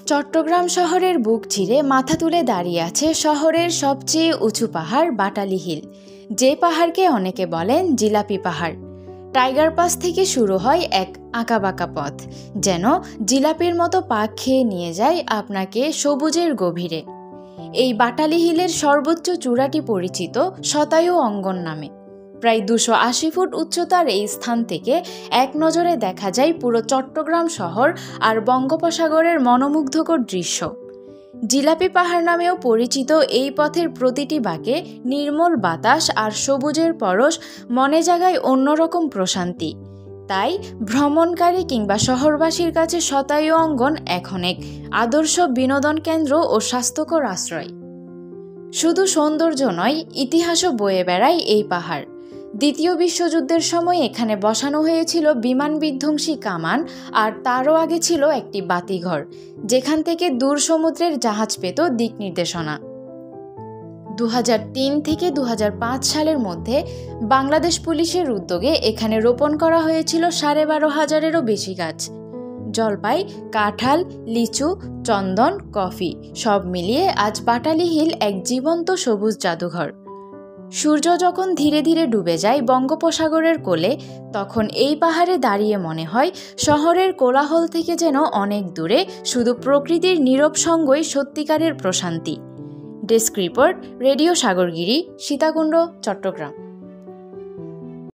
চট্টগ্রাম শহরের বুক চিরে মাথা তুলে দাঁড়িয়ে আছে শহরের সবচেয়ে উঁচু পাহাড় বাটালি হিল, যে পাহাড়কে অনেকে বলেন জিলাপি পাহাড়। টাইগার পাস থেকে শুরু হয় এক আঁকাবাঁকা পথ, যেন জিলাপির মতো পাক খেয়ে নিয়ে যায় আপনাকে সবুজের গভীরে। এই বাটালি হিলের সর্বোচ্চ চূড়াটি পরিচিত শতায়ু অঙ্গন নামে। প্রায় 280 ফুট উচ্চতার এই স্থান থেকে এক নজরে দেখা যায় পুরো চট্টগ্রাম শহর আর বঙ্গোপসাগরের মনোমুগ্ধকর দৃশ্য। জিলাপি পাহাড় নামেও পরিচিত এই পথের প্রতিটি বাঁকে নির্মল বাতাস আর সবুজের পরশ মনে জাগায় অন্যরকম প্রশান্তি। তাই ভ্রমণকারী কিংবা শহরবাসীর কাছে শতায়ু অঙ্গন এখন এক আদর্শ বিনোদন কেন্দ্র ও স্বাস্থ্যকর আশ্রয়। শুধু সৌন্দর্য নয়, ইতিহাসও বয়ে বেড়ায় এই পাহাড়। দ্বিতীয় বিশ্বযুদ্ধের সময় এখানে বসানো হয়েছিল বিমান বিধ্বংসী কামান, আর তারও আগে ছিল একটি বাতিঘর, যেখান থেকে দূর সমুদ্রের জাহাজ পেত দিক নির্দেশনা। 2003 থেকে 2005 সালের মধ্যে বাংলাদেশ পুলিশের উদ্যোগে এখানে রোপণ করা হয়েছিল 12,500-এরও বেশি গাছ। জলপাই, কাঁঠাল, লিচু, চন্দন, কফি সব মিলিয়ে আজ বাটালি হিল এক জীবন্ত সবুজ জাদুঘর। সূর্য যখন ধীরে ধীরে ডুবে যায় বঙ্গোপসাগরের কোলে, তখন এই পাহাড়ে দাঁড়িয়ে মনে হয় শহরের কোলাহল থেকে যেন অনেক দূরে শুধু প্রকৃতির নীরব সঙ্গই সত্যিকারের প্রশান্তি। Desk report, radio Sagorgiri, Sitakunda, Chittagong.